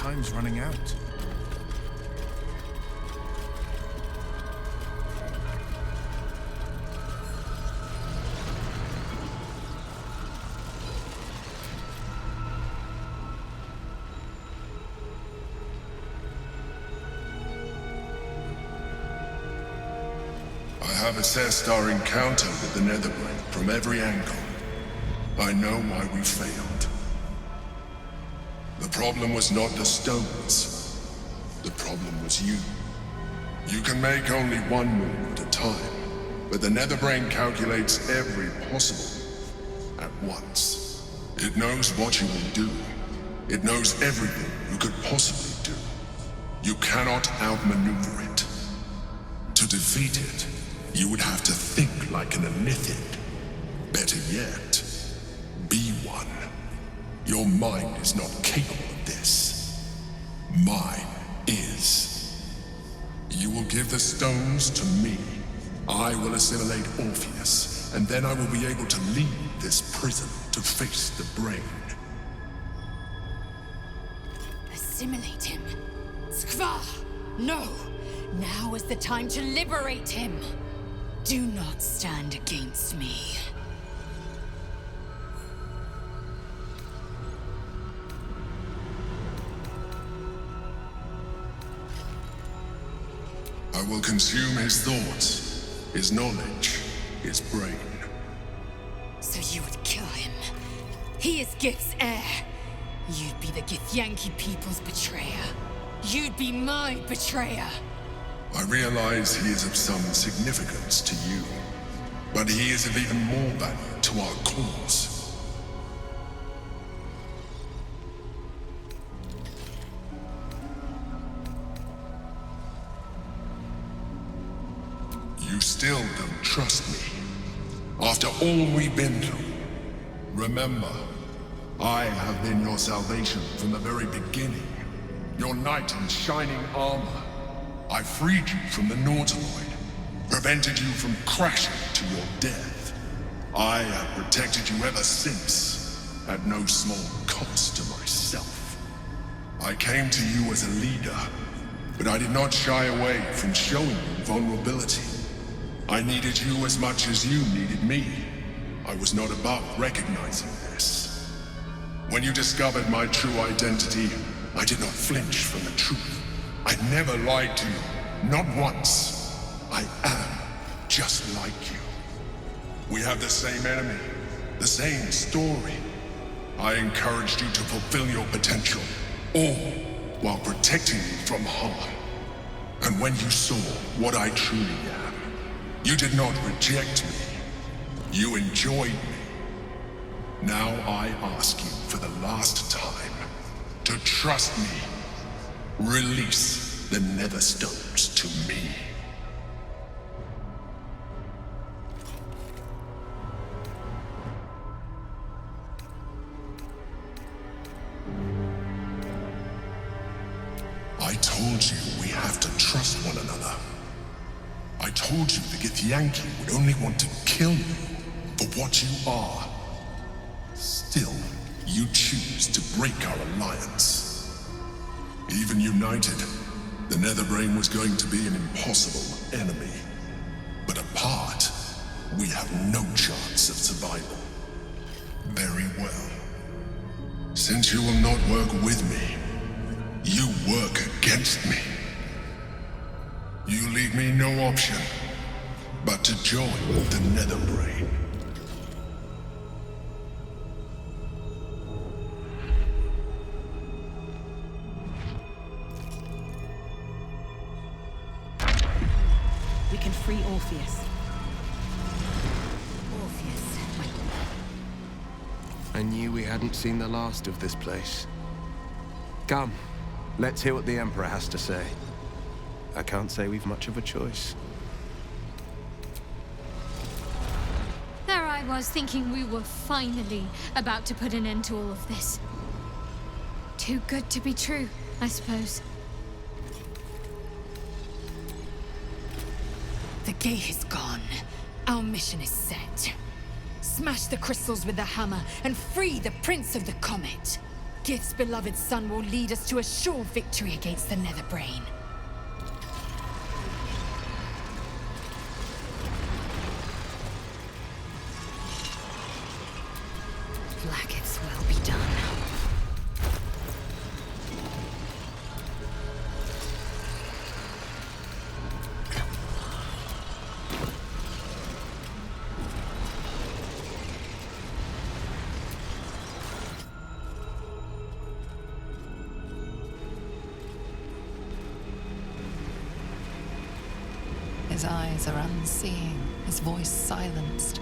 time's running out. I have assessed our encounter with the Netherbrain from every angle. I know why we failed. The problem was not the stones. The problem was you. You can make only one move at a time, but the Netherbrain calculates every possible move at once. It knows what you will do. It knows everything you could possibly do. You cannot outmaneuver it. To defeat it, you would have to think like an Elithid. Better yet, be one. Your mind is not capable of this. Mine is. You will give the stones to me. I will assimilate Orpheus, and then I will be able to leave this prison to face the brain. Assimilate him? Skva! No! Now is the time to liberate him! Do not stand against me. I will consume his thoughts, his knowledge, his brain. So you would kill him? He is Gith's heir. You'd be the Githyanki people's betrayer. You'd be my betrayer. I realize he is of some significance to you, but he is of even more value to our cause. You still don't trust me, after all we've been through. Remember, I have been your salvation from the very beginning, your knight in shining armor. I freed you from the Nautiloid, prevented you from crashing to your death. I have protected you ever since, at no small cost to myself. I came to you as a leader, but I did not shy away from showing you vulnerability. I needed you as much as you needed me. I was not above recognizing this. When you discovered my true identity, I did not flinch from the truth. I never lied to you, not once. I am just like you. We have the same enemy, the same story. I encouraged you to fulfill your potential, all while protecting you from harm. And when you saw what I truly am, you did not reject me. You enjoyed me. Now I ask you for the last time to trust me. Release the Netherstones to me. I told you we have to trust one another. I told you the Githyanki would only want to kill you for what you are. Still, you choose to break our alliance. Even united, the Netherbrain was going to be an impossible enemy. But apart, we have no chance of survival. Very well. Since you will not work with me, you work against me. You leave me no option but to join the Netherbrain. We can free Orpheus. I knew we hadn't seen the last of this place. Come, let's hear what the Emperor has to say. I can't say we've much of a choice. There I was thinking we were finally about to put an end to all of this. Too good to be true, I suppose. The gate is gone. Our mission is set. Smash the crystals with the hammer and free the Prince of the Comet. Gith's beloved son will lead us to a sure victory against the Netherbrain. Blacketh's will be done. His eyes are unseeing, his voice silenced.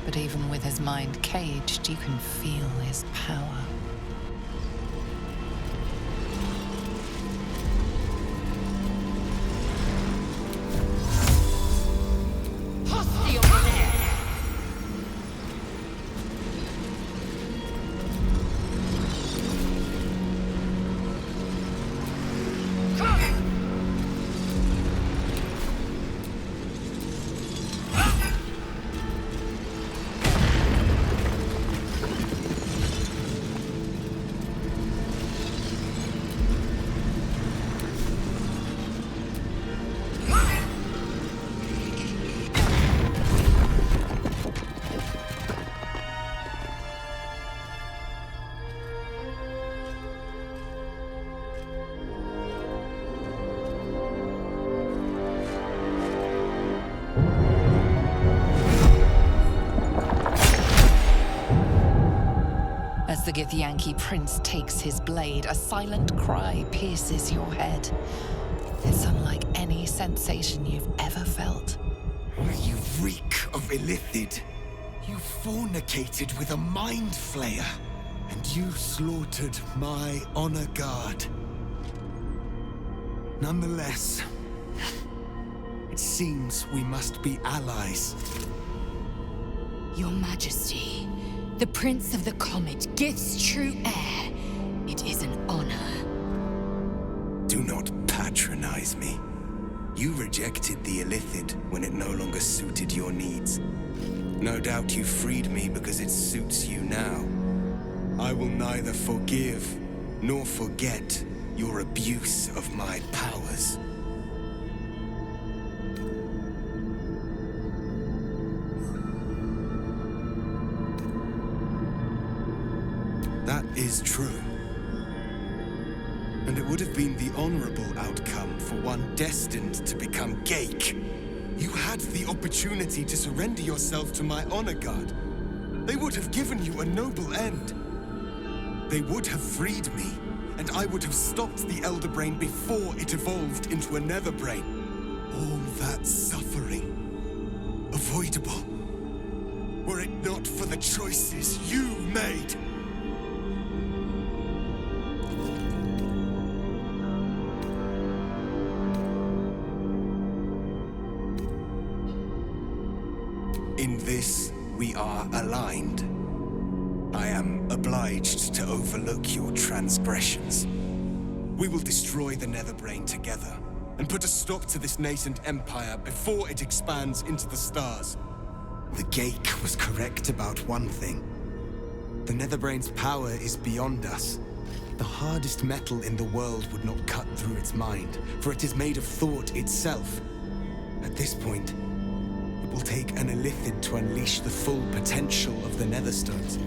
But even with his mind caged, you can feel his power. As the Githyanki prince takes his blade, a silent cry pierces your head. It's unlike any sensation you've ever felt. You reek of Illithid. You fornicated with a mind flayer. And you slaughtered my honor guard. Nonetheless, it seems we must be allies. Your Majesty, the Prince of the Comet, Gith's true heir. It is an honor. Do not patronize me. You rejected the Illithid when it no longer suited your needs. No doubt you freed me because it suits you now. I will neither forgive nor forget your abuse of my powers. That is true. And it would have been the honorable outcome for one destined to become Gake. You had the opportunity to surrender yourself to my honor guard. They would have given you a noble end. They would have freed me, and I would have stopped the Elder Brain before it evolved into a Nether Brain. All that suffering, avoidable, were it not for the choices you made. In this, we are aligned. I am obliged to overlook your transgressions. We will destroy the Netherbrain together, and put a stop to this nascent empire before it expands into the stars. The Gake was correct about one thing. The Netherbrain's power is beyond us. The hardest metal in the world would not cut through its mind, for it is made of thought itself. At this point, it will take an Illithid to unleash the full potential of the Netherstones.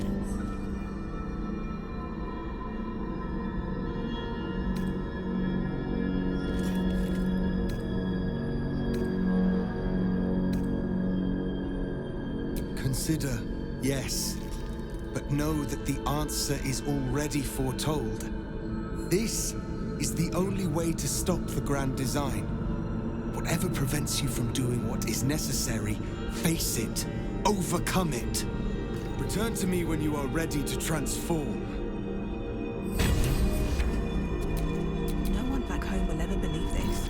Consider, yes, but know that the answer is already foretold. This is the only way to stop the grand design. Whatever prevents you from doing what is necessary, face it, overcome it. Return to me when you are ready to transform. No one back home will ever believe this.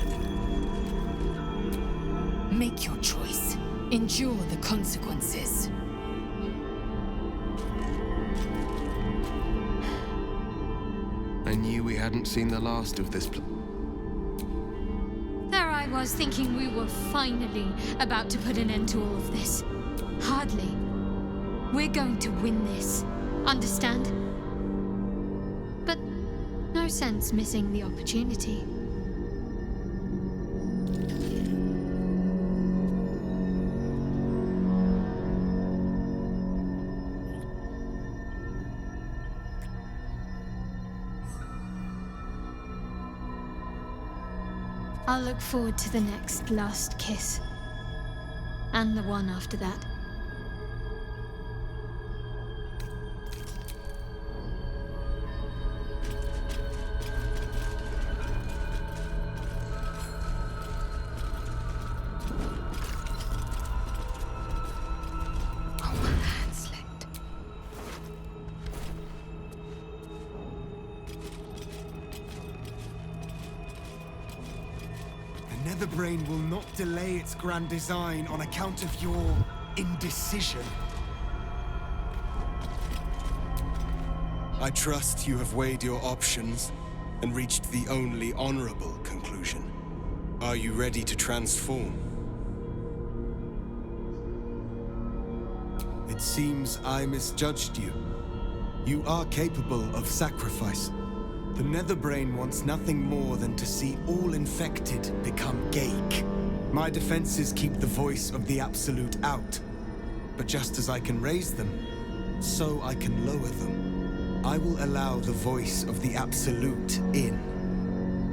Make your choice. Endure the consequences. I knew we hadn't seen the last of this place. There I was thinking we were finally about to put an end to all of this. Hardly. We're going to win this. Understand? sense missing the opportunity. I'll look forward to the next last kiss. And the one after that. Oh, my hand slipped. The Netherbrain will not delay its grand design on account of your indecision. I trust you have weighed your options and reached the only honorable conclusion. Are you ready to transform? It seems I misjudged you. You are capable of sacrifice. The Netherbrain wants nothing more than to see all infected become Ghaik. My defenses keep the voice of the Absolute out. But just as I can raise them, so I can lower them. I will allow the voice of the Absolute in.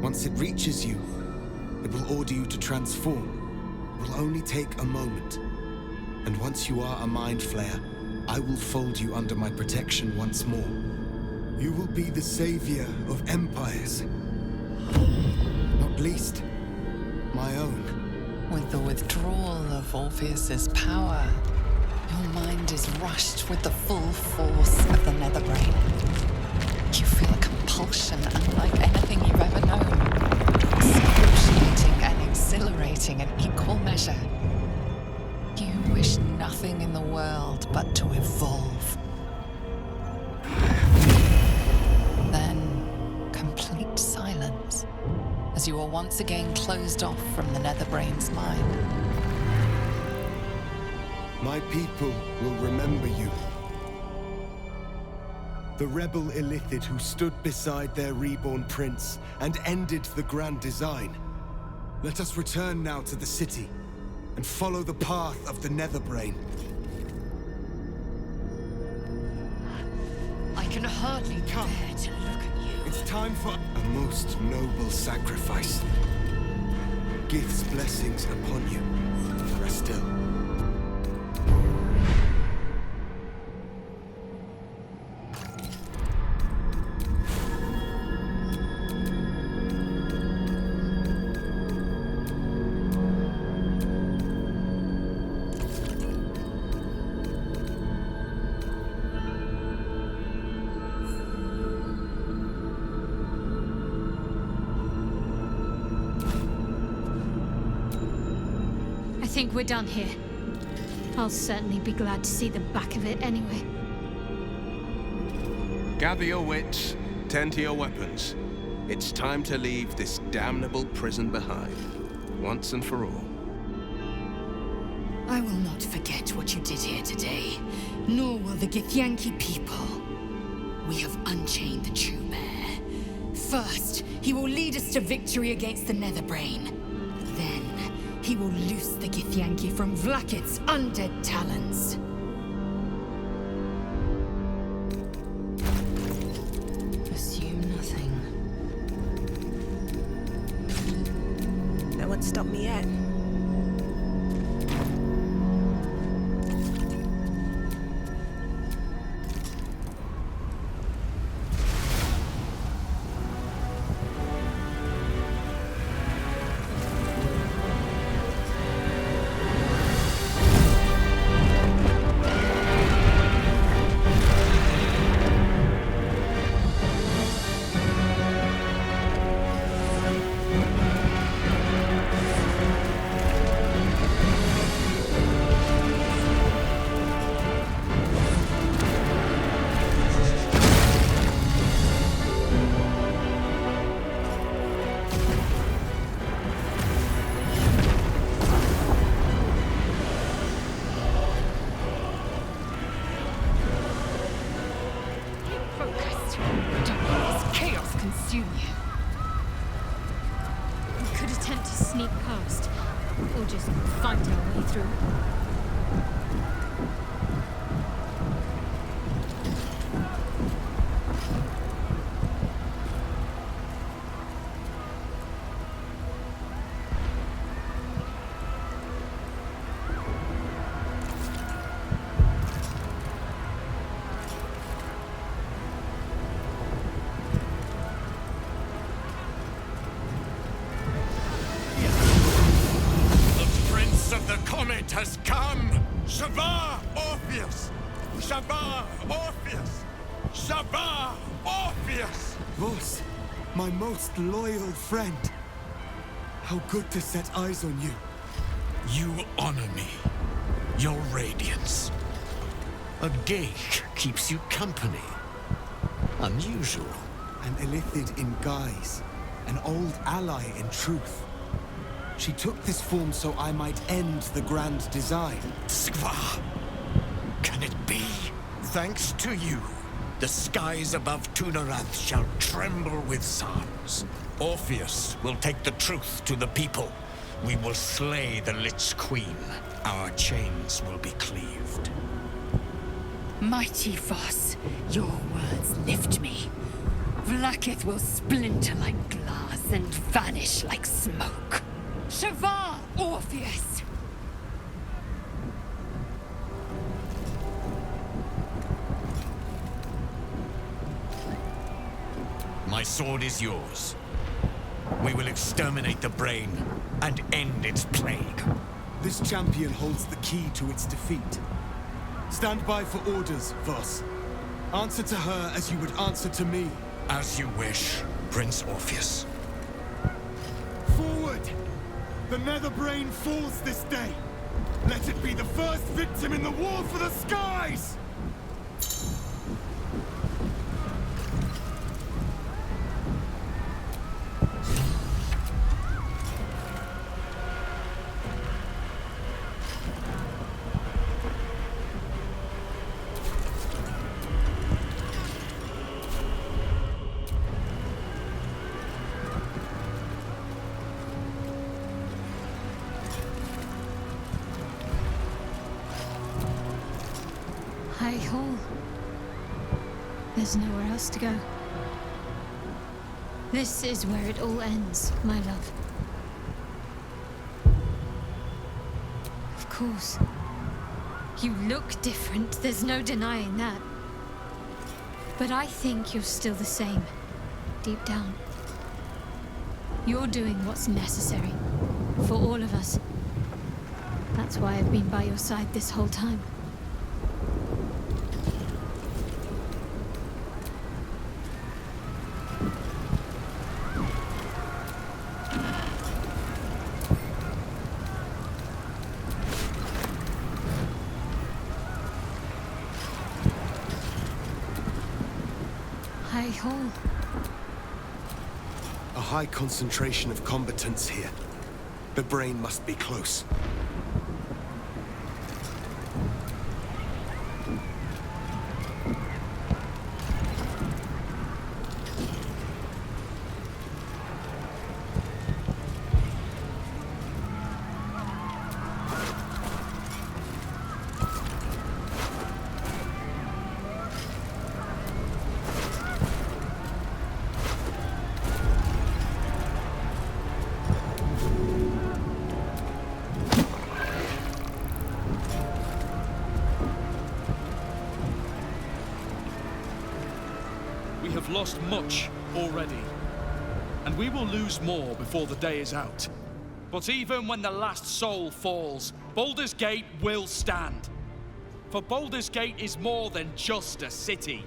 Once it reaches you, it will order you to transform. It will only take a moment. And once you are a Mind Flayer, I will fold you under my protection once more. You will be the savior of empires. Not least, my own. With the withdrawal of Orpheus's power, your mind is rushed with the full force of the Netherbrain. You feel a compulsion unlike anything you've ever known. Excruciating and exhilarating in equal measure. You wish nothing in the world but to evolve. Then, complete silence, as you are once again closed off from the Netherbrain's mind. My people will remember you. The rebel Illithid who stood beside their reborn prince and ended the grand design. Let us return now to the city and follow the path of the Netherbrain. I can hardly bear to look at you. It's time for a most noble sacrifice. Gith's blessings upon you. Rest still. I think we're done here. I'll certainly be glad to see the back of it anyway. Gather your wits, tend to your weapons. It's time to leave this damnable prison behind, once and for all. I will not forget what you did here today, nor will the Githyanki people. We have unchained the true bear. First, he will lead us to victory against the Netherbrain. Then, he will loose the Githyanki from Vlaakith's undead talons. Assume nothing. No one stopped me yet. through. Has come! Shavar Orpheus! Shavar Orpheus! Shavar Orpheus! Vos, my most loyal friend. How good to set eyes on you. You honor me. Your radiance. A geik keeps you company. Unusual. An Illithid in guise. An old ally in truth. She took this form so I might end the grand design. Skvar! Can it be? Thanks to you, the skies above Tunarath shall tremble with sounds. Orpheus will take the truth to the people. We will slay the Lich Queen. Our chains will be cleaved. Mighty Voss, your words lift me. Vlaakith will splinter like glass and vanish like smoke. Shavar Orpheus! My sword is yours. We will exterminate the brain and end its plague. This champion holds the key to its defeat. Stand by for orders, Voss. Answer to her as you would answer to me. As you wish, Prince Orpheus. Forward! The Netherbrain falls this day. Let it be the first victim in the war for the skies! High Hall. There's nowhere else to go. This is where it all ends, my love. Of course. You look different, there's no denying that. But I think you're still the same, deep down. You're doing what's necessary, for all of us. That's why I've been by your side this whole time. High Hall. A high concentration of combatants here. The brain must be close. We have lost much already, and we will lose more before the day is out. But even when the last soul falls, Baldur's Gate will stand. For Baldur's Gate is more than just a city.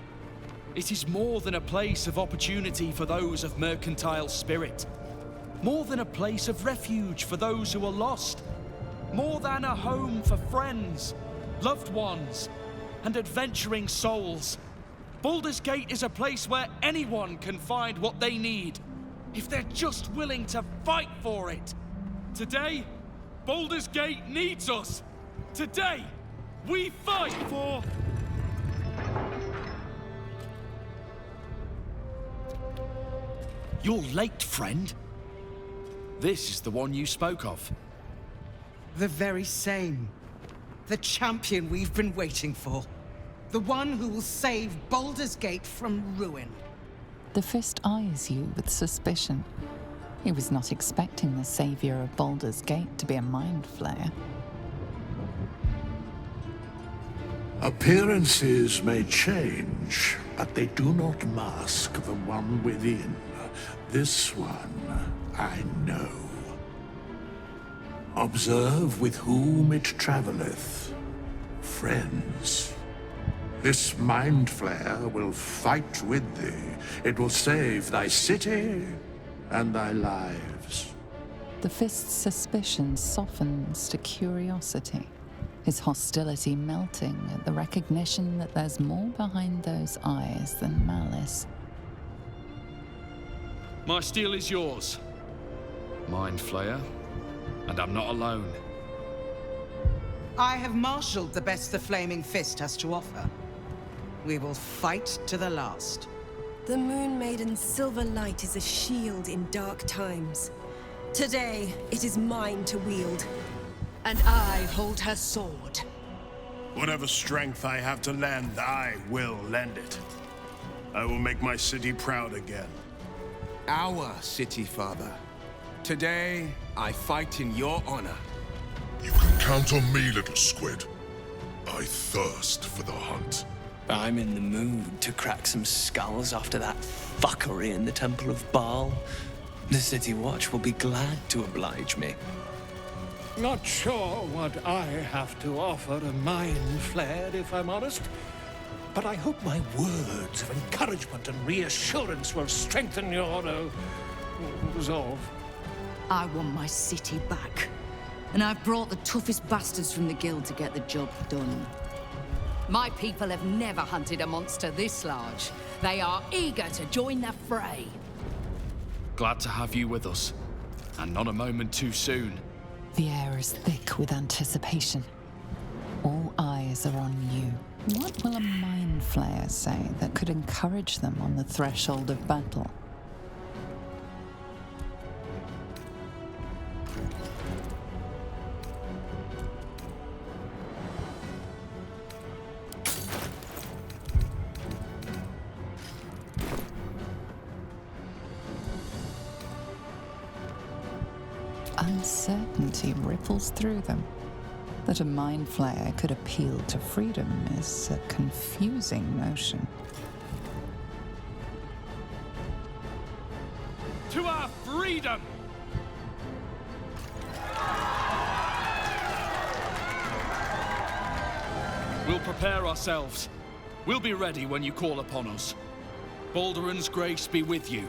It is more than a place of opportunity for those of mercantile spirit. More than a place of refuge for those who are lost. More than a home for friends, loved ones, and adventuring souls. Baldur's Gate is a place where anyone can find what they need, if they're just willing to fight for it. Today, Baldur's Gate needs us. Today, we fight for... You're late, friend. This is the one you spoke of. The very same. The champion we've been waiting for. The one who will save Baldur's Gate from ruin. The Fist eyes you with suspicion. He was not expecting the savior of Baldur's Gate to be a mind flayer. Appearances may change, but they do not mask the one within. This one, I know. Observe with whom it traveleth. Friends. This mind flayer will fight with thee. It will save thy city and thy lives. The Fist's suspicion softens to curiosity, his hostility melting at the recognition that there's more behind those eyes than malice. My steel is yours, Mind Flayer, and I'm not alone. I have marshaled the best the Flaming Fist has to offer. We will fight to the last. The Moon Maiden's silver light is a shield in dark times. Today, it is mine to wield. And I hold her sword. Whatever strength I have to lend, I will lend it. I will make my city proud again. Our city, Father. Today, I fight in your honor. You can count on me, little squid. I thirst for the hunt. I'm in the mood to crack some skulls after that fuckery in the Temple of Baal. The City Watch will be glad to oblige me. Not sure what I have to offer a mind flayer, if I'm honest. But I hope my words of encouragement and reassurance will strengthen your resolve. I want my city back. And I've brought the toughest bastards from the guild to get the job done. My people have never hunted a monster this large. They are eager to join the fray. Glad to have you with us, and not a moment too soon. The air is thick with anticipation. All eyes are on you. What will a mind flayer say that could encourage them on the threshold of battle? Uncertainty ripples through them. That a mind flayer could appeal to freedom is a confusing notion. To our freedom! We'll prepare ourselves. We'll be ready when you call upon us. Balduran's grace be with you.